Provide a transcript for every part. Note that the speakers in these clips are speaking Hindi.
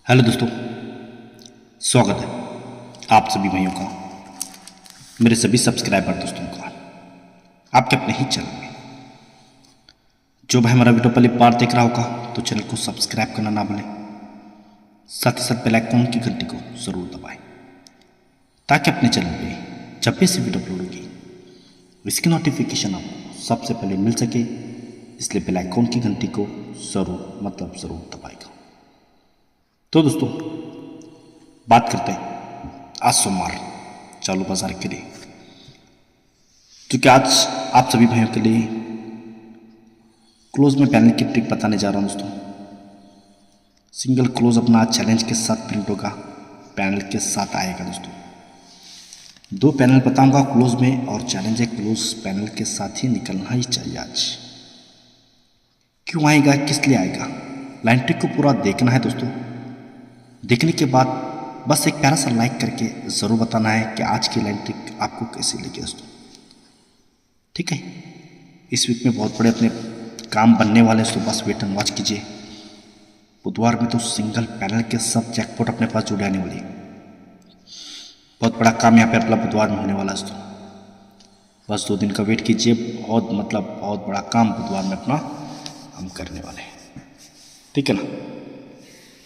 हेलो दोस्तों, स्वागत है आप सभी भाइयों का, मेरे सभी सब्सक्राइबर दोस्तों का आपके अपने ही चैनल में। जो भाई हमारा वीडियो पहली बार देख रहा होगा तो चैनल को सब्सक्राइब करना ना भूलें, साथ ही साथ बेल आइकन की घंटी को ज़रूर दबाएं ताकि अपने चैनल पे जब भी ऐसी वीडियो अपलोड होगी इसकी नोटिफिकेशन आपको सबसे पहले मिल सके, इसलिए बेल आइकन की घंटी को ज़रूर दबाएगा। तो दोस्तों बात करते हैं आज सोमवार चालू बाजार के लिए, क्योंकि आज आप सभी भाइयों के लिए क्लोज में पैनल की ट्रिक बताने जा रहा हूं दोस्तों। सिंगल क्लोज अपना आज चैलेंज के साथ प्रिंट होगा, पैनल के साथ आएगा दोस्तों। दो पैनल बताऊंगा क्लोज में और चैलेंज है क्लोज पैनल के साथ ही निकलना ही चाहिए। आज क्यों आएगा, किस लिए आएगा, लाइन ट्रिक को पूरा देखना है दोस्तों। देखने के बाद बस एक प्यारा सा लाइक करके ज़रूर बताना है कि आज की लाइन ट्रिक आपको कैसी लगी दोस्तों, ठीक है। इस वीक में बहुत बड़े अपने काम बनने वाले हैं, तो बस वेट एंड वॉच कीजिए। बुधवार में तो सिंगल पैनल के सब जैकपॉट अपने पास जुड़े आने वाली है। बहुत बड़ा काम यहाँ पे अपना बुधवार में होने वाला है दोस्तों। बस 2 दिन का वेट कीजिए, बहुत बड़ा काम बुधवार में अपना हम करने वाले हैं, ठीक है ना।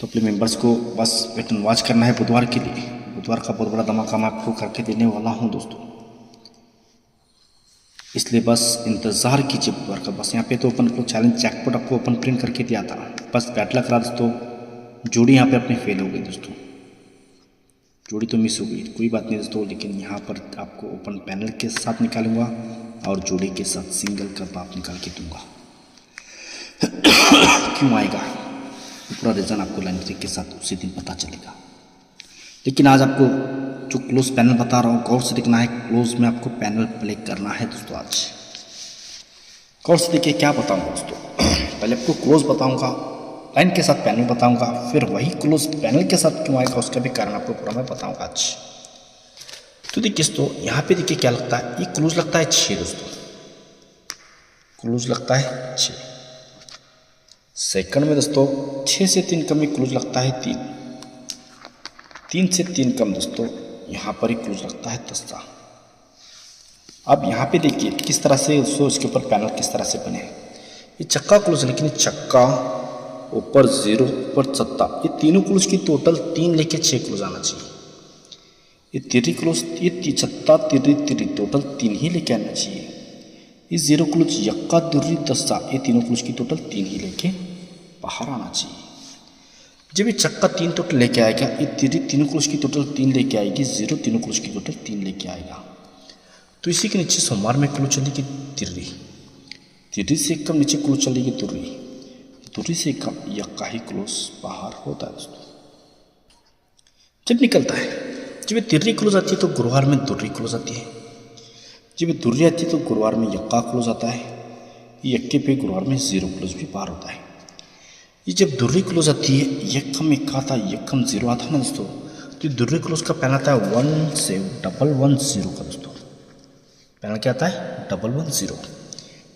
तो अपने मेंबर्स को बस वेट एंड वॉच करना है बुधवार के लिए। बुधवार का बहुत बड़ा धमाका मैं आपको करके देने वाला हूं दोस्तों, इसलिए बस इंतज़ार कीजिए बुधवार का। बस यहाँ पे तो अपन को चैलेंज जैकपॉट आपको ओपन प्रिंट करके दिया था, बस बैड लक रहा दोस्तों। जोड़ी यहाँ पे अपनी फेल हो गई दोस्तों, जोड़ी तो मिस हो गई, कोई बात नहीं दोस्तों, लेकिन यहाँ पर आपको ओपन पैनल के साथ निकालूंगा और जोड़ी के साथ सिंगल का बाप निकाल के दूंगा। क्यों आएगा पूरा रीज़न आपको लाइन ट्रिक के साथ उसी दिन पता चलेगा। लेकिन आज आपको जो क्लोज पैनल बता रहा हूँ गौर से देखना है। क्लोज में आपको पैनल प्ले करना है दोस्तों। आज गौर से देखिए क्या बताऊँगा दोस्तों। पहले आपको क्लोज बताऊँगा, लाइन के साथ पैनल बताऊँगा, फिर वही क्लोज पैनल के साथ क्यों आएगा उसका भी कारण आपको पूरा मैं बताऊँगा आज। तो देखिए दोस्तों यहाँ पे देखिए क्या लगता है, ये क्लोज लगता है 6 दोस्तों, क्लोज लगता है 6। सेकंड में दोस्तों 6 से 3 कम में क्लोज लगता है 3, 3 से 3 कम दोस्तों यहाँ पर ही क्लोज लगता है 10। अब यहाँ पे देखिए किस तरह से इसके ऊपर पैनल किस तरह से बने। ये चक्का क्लोज, लेकिन ये चक्का ऊपर 0 ऊपर सत्ता, ये तीनों क्लोज की टोटल 3 लेके 6 क्लोज आना चाहिए। ये तिरी क्लोज, ये छत्ता तिरी टोटल 3 ही लेके आना चाहिए। ये 0 क्लोज यक्का दुर्री दस्ता, ये तीनों क्लोज की टोटल 3 ही लेके बाहर आना चाहिए। जब ये चक्का 3 टोटल लेके आएगा, ये तिरी तीनों क्लोज की टोटल 3 लेके आएगी, 0 तीनों क्लोज की टोटल 3 लेके आएगा। तो इसी के नीचे सोमवार में क्लोज चलेगी तिर्री, तिर्री से कम नीचे क्लोज चलेगी तुर्री, तुर्री से कम यक्का ही क्लोज बाहर होता है दोस्तों। जब निकलता है, जब ये तिर्री क्लोज आती है तो गुरुवार में दुर्री क्लोज आती है। जब ये दुर्री आती है तो गुरुवार में यक्का क्लोज आता है, यक्के पे गुरुवार में 0 क्लोज भी पार होता है। ये जब दुर्री क्लोज आती है, यक्कम 1 आता है, यक्कम 0 आता है ना दोस्तों, तो दुर्री क्लोज का पैनल आता है 1 से 110 का दोस्तों। पैनल क्या आता है 110।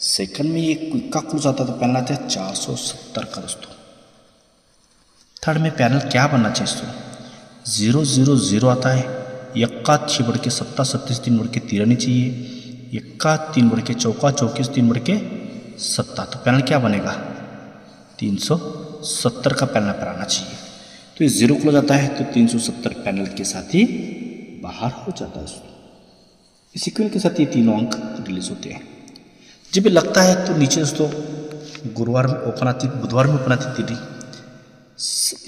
सेकंड में ये क्विक्का क्लोज आता है तो पैनल आता है 470 का दोस्तों। थर्ड में पैनल क्या बनना चाहिए दोस्तों, 000 आता है, यक्का 6 बढ़ के सत्ता 37 3 बढ़ के 13 आनी चाहिए, यक्का 3 बढ़ के चौका 34 3 बढ़ के सत्ता, तो पैनल क्या बनेगा 370 का पैनल पर आना चाहिए। तो ये 0 क्लोज आता है तो 370 पैनल के साथ ही बाहर हो जाता है दोस्तों। इस इक्वल के साथ ये तीनों अंक रिलीज होते हैं। जब ये लगता है तो नीचे दोस्तों गुरुवार में ओपन आती, बुधवार में ओपन आती तिरी,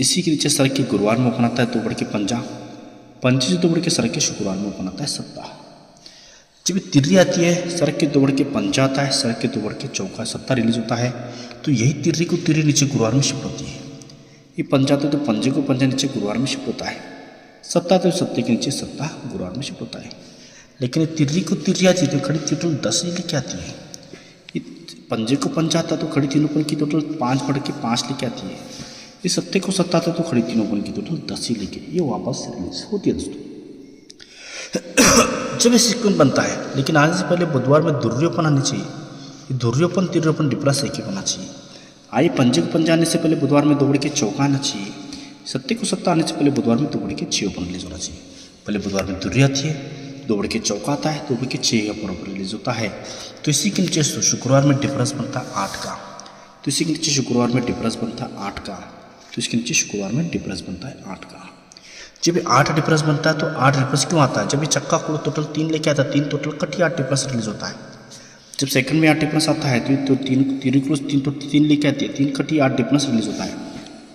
इसी के नीचे सर के गुरुवार में ओपन आता है 2 बढ़ के पंजा, पंजे से 2 बढ़ के सर के शुक्रवार में ओपन आता है सत्ता। जब तिर्री आती है सर के 2 बढ़ के पंजा आता है, सर के 2 बढ़ के चौका सत्ता रिलीज होता है, तो यही तिर्री को तिर्री नीचे गुरुवार में शिफ्ट होती है। ये पंजा आते तो पंजे को पंजा नीचे गुरुवार में शिफ्ट होता है, सत्ता तो सत्ते के नीचे सत्ता गुरुवार में शिफ्ट होता है। लेकिन ये तिर्री को तिर्री आती है तो खड़ी टोटल 10 ही लेके आती है। ये पंजे को पंजा आता तो खड़ी तीनों पन की टोटल 5 बढ़ के 5 लेके आती है। ये सत्ते को सत्ता आता तो खड़ी तीनों पन की टोटल 10 ही लेके ये वापस रिलीज होती है दोस्तों। जब ये सीक्वेंस बनता है, लेकिन आने से पहले बुधवार में दुर्योपन आनी चाहिए, ये दुर्योपन तिर्योपन डिप्लस एक ही होना चाहिए। आइए पंजे को पंजा आने से पहले बुधवार में 2 बढ़ के चौका आना चाहिए, सत्ते को सत्ता आने से पहले बुधवार में 2 बढ़ के 6 ओपन रिलीज होना चाहिए। पहले बुधवार में तुर्री आती है, 2 बढ़ के चौका आता है, 2 बढ़ के 6 ओपन रिलीज होता है। तो इसी के नीचे शुक्रवार में डिफरेंस बनता है 8 का। तो इसी के नीचे शुक्रवार में डिफरेंस बनता है 8 का। तो इसके नीचे शुक्रवार में डिफरेंस बनता है 8 का। जब 8 डिफरेंस बनता है तो 8 डिफरेंस क्यों आता है? जब ये चक्का को टोटल 3 लेके आता है, 3 टोटल कट ही 8 डिफरेंस रिलीज होता है। जब सेकंड में 8 डिफरेंस आता है तो 3 क्लोज 3 तो 3 लेके आती है, 3 कट ही 8 डिफरेंस रिलीज होता है।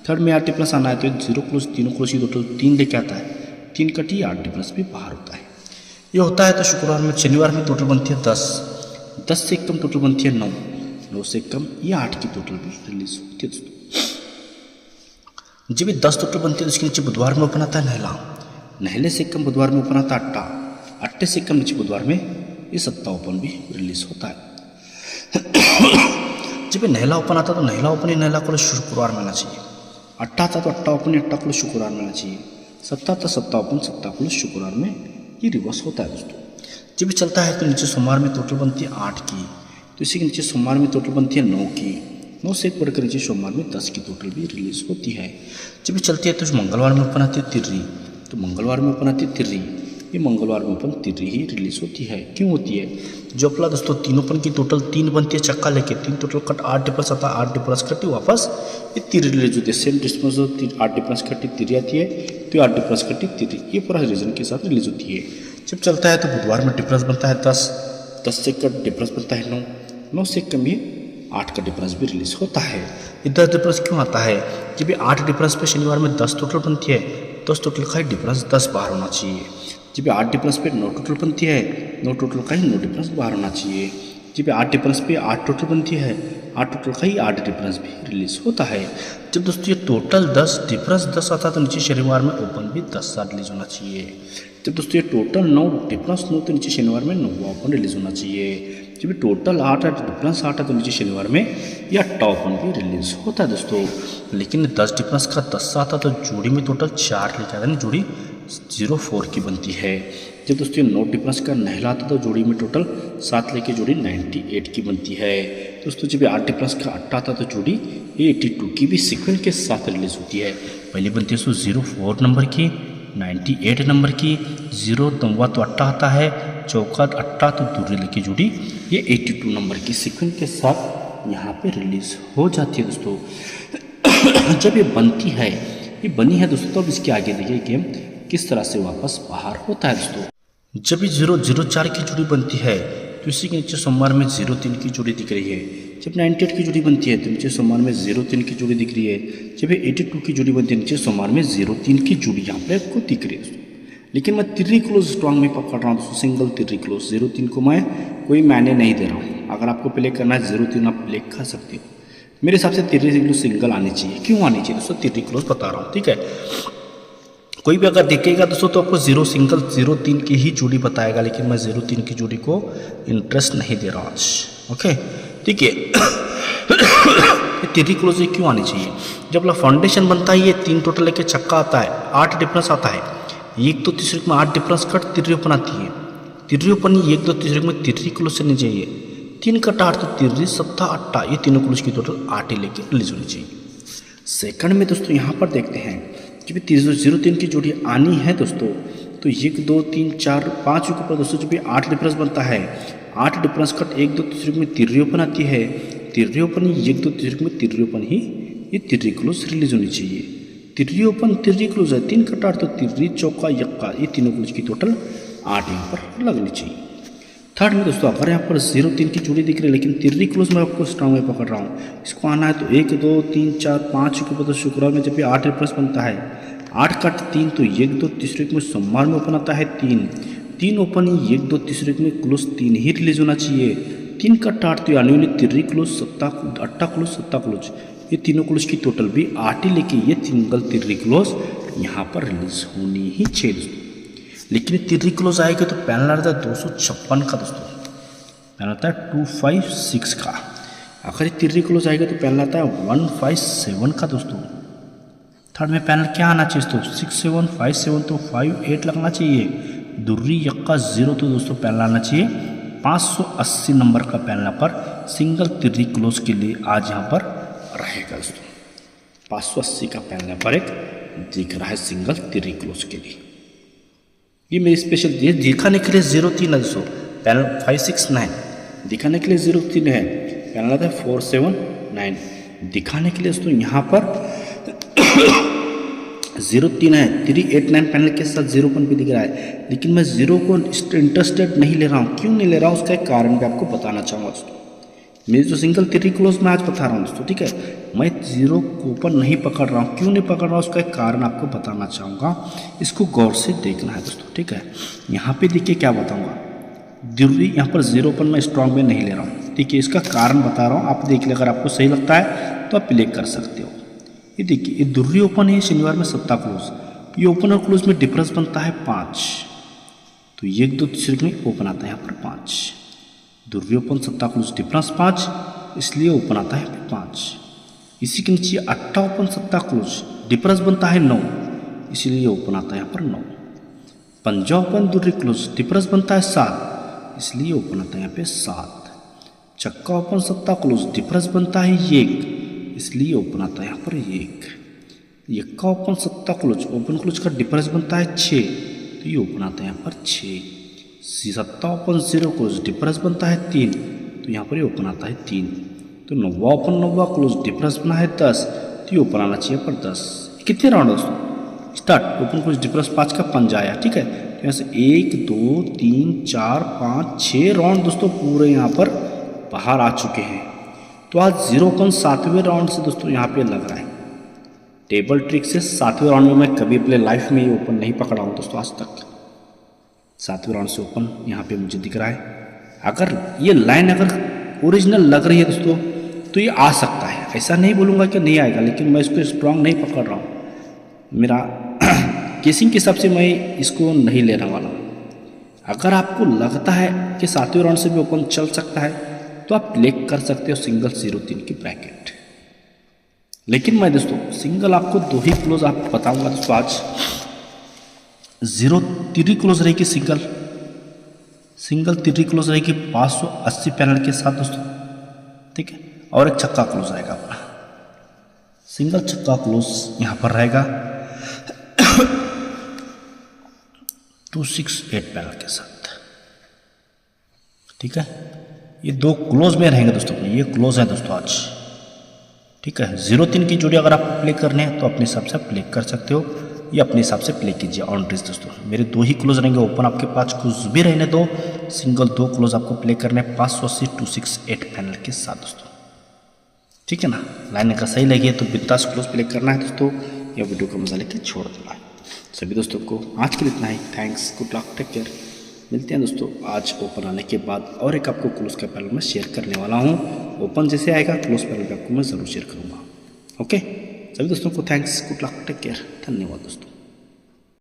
थर्ड में 8 डिफरेंस आना है तो 0 क्लोज 3 क्लोज ही टोटल 3 लेके आता है, 3 कट ही 8 डिफरेंस भी बाहर होता है। ये होता है तो शुक्रवार में शनिवार में टोटल बनती है 10, 10 से कम टोटल बनती है 9, 9 से कम ये 8 की टोटल भी रिलीज होती है दोस्तों। जब ये 10 टोटल बनती है तो इसके नीचे बुधवार में ओपन आता है नहला, नहले से कम बुधवार में ओपन आता है अट्टा, अट्टे से कम नीचे बुधवार में ये सत्ता ओपन भी रिलीज होता है। जब ये नहला ओपन आता है तो नहला ओपन ही नहला को शुक्रवार में आना चाहिए, अट्टा आता तो अट्टा ओपन अट्टा को शुक्रवार में आना चाहिए, सत्ता आता सत्ता ओपन सत्ता को शुक्रवार में ये रिवर्स होता है दोस्तों। जब भी चलता है तो नीचे सोमवार में टोटल बनती है 8 की, तो इसी के नीचे सोमवार में टोटल बनती है 9 की, 9 से एक बढ़कर नीचे सोमवार में 10 की टोटल भी रिलीज होती है। जब भी चलती है तो मंगलवार में ओपन आती है तिर्री, तो मंगलवार में ओपन आती है तिर्री, ये मंगलवार में ओपन तिर्री ही रिलीज होती है। क्यों होती है? जो अपना दोस्तों 3 ओपन की टोटल 3 बनती है चक्का लेके, 3 टोटल कट 8 डिफरेंस आता है, 8 डिफरेंस कटी वापस ये तिर्री रिलीज होती है। सेम डिस्टेंस 8 डिफरेंस कटी तिर्री आती है, तो 8 डिफरेंस कटी तिर्री ये पूरा रीजन के साथ रिलीज होती है। जब चलता है तो बुधवार में डिफरेंस बनता है 10, 10 से कट डिफरेंस बनता है 9, 9 से कम ये 8 का डिफरेंस भी रिलीज होता है। ये 10 डिफरेंस क्यों आता है? जब ये 8 डिफरेंस पे शनिवार में 10 टोटल बनती है, 10 टोटल का ही डिफरेंस 10 बाहर होना चाहिए। जब ये 8 डिफरेंस पे 9 टोटल बनती है, 9 टोटल का ही 9 डिफरेंस बाहर होना चाहिए। जब ये 8 डिफरेंस पे 8 टोटल बनती है, 8 टोटल का ही 8 डिफरेंस भी रिलीज होता है। जब दोस्तों ये टोटल 10 डिफरेंस 10 आता है तो नीचे शनिवार में ओपन भी 10 साथ रिलीज होना चाहिए। जब दोस्तों ये टोटल 9 डिफरेंस 9 तो नीचे शनिवार में 9 ओपन रिलीज होना चाहिए। जब भी टोटल 8 डिफरेंस 8 है तो नीचे शनिवार में यह टॉप ओपन भी रिलीज होता है दोस्तों। लेकिन 10 डिफरेंस का 10 आता तो जोड़ी में टोटल 4 लेके आता है, जोड़ी 04 की बनती है। जब दोस्तों 9 डिफरेंस का नहला आता तो जोड़ी में टोटल 7 लेके जोड़ी 98 की बनती है दोस्तों। जब 8 डिफरेंस का 8 आता तो जोड़ी 82 की भी सीक्वेंस के साथ रिलीज होती है। पहले बनती है 04 नंबर की, 98 नंबर की, 0 9वां तो अट्टा आता है, चौका अट्टा तो दूरी लेके जुड़ी ये 82 नंबर की सीक्वेंस के साथ यहाँ पे रिलीज हो जाती है दोस्तों। जब ये बनती है, ये बनी है दोस्तों, तो अब इसके आगे देखिए गेम किस तरह से वापस बाहर होता है दोस्तों। जब ये 004 की जोड़ी बनती है तो इसी के नीचे सोमवार में 03 की जोड़ी दिख रही है। जब 98 की जोड़ी बनती है तो नीचे सोमवार में 03 की जोड़ी दिख रही है। जब ये 82 की जोड़ी बनती है नीचे सोमवार में 03 की जोड़ी यहाँ पे आपको दिख रही है दोस्तों। लेकिन मैं तिर्री क्लोज स्ट्रांग में पकड़ रहा हूँ दोस्तों, सिंगल तिर्री क्लोज 03 को मैं कोई मायने नहीं दे रहा हूँ। अगर आपको प्ले करना है 03 आप प्ले कर सकते हो। मेरे हिसाब से तिर्री क्लोज सिंगल आनी चाहिए। क्यों आनी चाहिए दोस्तों? तिर्री क्लोज बता रहा हूँ, ठीक है। कोई भी अगर देखेगा दोस्तों तो आपको 0 सिंगल 03 की ही जोड़ी बताएगा, लेकिन मैं 03 की जोड़ी को इंटरेस्ट नहीं दे रहा आज, ओके ठीक है। तिर्री क्लोज क्यों आनी चाहिए? जब फाउंडेशन बनता है ये 3 टोटल लेके चक्का आता है, 8 डिफरेंस आता है, 1 2 तीसरे में 8 डिफरेंस कट तिर्री ओपन आती है। तिर्री ओपन 1 2 तीसरे में तिर्री क्लोज से नहीं चाहिए, 3 कट 8 तो तिर्री सत्ता अट्टा, ये तीनों क्लोज की टोटल 8 ही लेके रिलीज होनी चाहिए। सेकंड में दोस्तों यहाँ पर देखते हैं जब 03 की जोड़ी आनी है दोस्तों तो 1 2 3 4 5 के ऊपर दोस्तों जब 8 डिफरेंस बनता है, 8 डिफरेंस कट 1 2 तीसरे में तिर्री ओपन आती है, तिर्री ओपन 1 2 तीसरे में तिर्री ओपन ही ये तिर्री क्लोज रिलीज होनी चाहिए। तिर्री ओपन तिर्री क्लोज है, 3 कट 8 तो तिर्री चौका यक्का, ये तीनों क्लोज की टोटल 8 यहाँ पर लगनी चाहिए। थर्ड में दोस्तों अगर यहाँ पर 03 की जोड़ी दिख रही है लेकिन तिर्री क्लोज में आपको स्ट्रांग में पकड़ रहा हूँ, इसको आना है तो 1 2 3 4 5 के ऊपर तो शुक्रवार में जब भी 8 डिफरेंस बनता है, 8 कट 3 तो 1 2 तीसरे में सोमवार में ओपन आता है 3 ओपन ही 1 2 तीसरे में क्लोज 3 ही रिलीज होना चाहिए। 3 कट 8 तो यानी तिर्री क्लोज सत्ता अट्टा क्लोज सत्ता क्लोज, ये तीनों क्लोज की टोटल भी 8 ही लेके ये सिंगल तिर्री क्लोज यहाँ पर रिलीज होनी ही चाहिए दोस्तों। लेकिन तिर्री क्लोज आएगा तो पैनल आता है 256 का दोस्तों, पैनल आता है 256 का। अगर ये तिर्री क्लोज आएगा तो पैनल आता है 157 का दोस्तों। थर्ड में पैनल क्या आना चाहिए दोस्तों? 6 7 5 7 तो 5 8 लगना चाहिए, दुर्री यक्का 0 तो दोस्तों पैनल आना चाहिए 580 नंबर का पैनल पर सिंगल तिर्री क्लोज के लिए आज यहाँ पर रहेगा दोस्तों। 580 का पैनल पर एक दिख रहा है सिंगल 3 क्लोज के लिए। ये मेरी स्पेशल ये दिखाने के लिए 0-3 है दोस्तों, पैनल 5-6-9 दिखाने के लिए 0-3 है, पैनल आता है 4-7-9 दिखाने के लिए दोस्तों यहाँ पर 0-3 है। 3-8-9 पैनल के साथ 0 भी दिख रहा है, लेकिन मैं 0 को इंटरेस्टेड नहीं ले रहा हूँ। क्यों नहीं ले रहा हूँ उसका एक कारण भी आपको बताना चाहूँगा दोस्तों। मेरी जो सिंगल 3 क्लोज मैं आज बता रहा हूँ दोस्तों, ठीक है। मैं 0 को ओपन नहीं पकड़ रहा हूँ, क्यों नहीं पकड़ रहा हूँ उसका एक कारण आपको बताना चाहूँगा। इसको गौर से देखना है दोस्तों, ठीक है। यहाँ पे देखिए क्या बताऊँगा, जरूरी यहाँ पर 0 ओपन मैं स्ट्रॉन्ग में नहीं ले रहा हूँ, ठीक है। इसका कारण बता रहा हूँ, आप देख ले, अगर आपको सही लगता है तो आप प्ले कर सकते हो। ये देखिए ये दुर्री ओपन है शनिवार में 7 क्लोज, ये ओपन और क्लोज में डिफरेंस बनता है 5, तो 1 2 तीसरे में ओपन आता है यहाँ पर 5। दुर्री ओपन 7 क्लोज डिफरेंस 5, इसलिए ओपन आता है 5। इसी के नीचे 8 ओपन 7 क्लोज डिफरेंस बनता है 9, इसलिए ओपन आता है यहाँ पर 9। 5 ओपन दुर्री क्लोज डिफरेंस बनता है 7, इसलिए ओपन आता है यहाँ पे 7। चक्का ओपन 7 क्लोज डिफरेंस बनता है 1, इसलिए ओपन आता है यहाँ पर 1। यक्का ओपन 7 क्लोज ओपन क्लोज का डिफरेंस बनता है 6, तो ये ओपन आता है यहाँ पर 6। 7 ओपन 0 क्लोज डिफरेंस बनता है 3, तो यहाँ पर ये ओपन आता है 3। तो 9 ओपन 9 क्लोज डिफरेंस बना है 10, तो ये ओपन आना चाहिए पर 10। कितने राउंड दोस्तों, स्टार्ट। ओपन क्लोज डिफरेंस 5 का पंजा आया, ठीक है। तो यहाँ से 1 2 3 4 5 6 राउंड दोस्तों पूरे यहाँ पर बाहर आ चुके हैं। तो आज 0 ओपन 7वें राउंड से दोस्तों यहाँ पे लग रहा है। टेबल ट्रिक से 7वें राउंड में मैं कभी अपने लाइफ में ये ओपन नहीं पकड़ा हूँ दोस्तों आज तक। 7वें राउंड से ओपन यहाँ पे मुझे दिख रहा है। अगर ये लाइन अगर ओरिजिनल लग रही है दोस्तों तो ये आ सकता है, ऐसा नहीं बोलूँगा कि नहीं आएगा, लेकिन मैं इसको स्ट्रॉन्ग नहीं पकड़ रहा हूँ। मेरा केसिंग के हिसाब से मैं इसको नहीं लेने वाला हूँ। अगर आपको लगता है कि 7वें राउंड से भी ओपन चल सकता है तो आप प्ले कर सकते हो सिंगल 0-3 की ब्रैकेट। लेकिन मैं दोस्तों सिंगल आपको 2 ही क्लोज आप बताऊंगा दोस्तों आज। 0-3 क्लोज रहेगी सिंगल 3 क्लोज रहेगी 580 पैनल के साथ दोस्तों, ठीक है। और एक छक्का क्लोज रहेगा अपना, सिंगल छक्का क्लोज यहाँ पर रहेगा 268 पैनल के साथ, ठीक है। ये 2 क्लोज में रहेंगे दोस्तों, ये क्लोज है दोस्तों आज, ठीक है। 0-3 की जोड़ी अगर आपको प्ले करने हैं तो अपने हिसाब से प्ले कर सकते हो, या अपने हिसाब से प्ले कीजिए ऑन ड्रेस दोस्तों। मेरे 2 ही क्लोज रहेंगे, ओपन आपके 5 क्लोज भी रहने दो, सिंगल 2 क्लोज आपको प्ले करने 580 268 पैनल के साथ दोस्तों, ठीक है ना। लाइन का सही लगे तो बिंदास क्लोज प्ले करना है दोस्तों, या वीडियो को मजा लेके छोड़ देना है। सभी दोस्तों को आज के लिए इतना ही, thanks, good luck, take care. मिलते हैं दोस्तों आज ओपन आने के बाद, और एक आपको क्लोज का पैनल मैं शेयर करने वाला हूँ। ओपन जैसे आएगा क्लोज पैनल पे आपको मैं ज़रूर शेयर करूँगा। ओके, सभी दोस्तों को thanks, good luck, take care, धन्यवाद दोस्तों।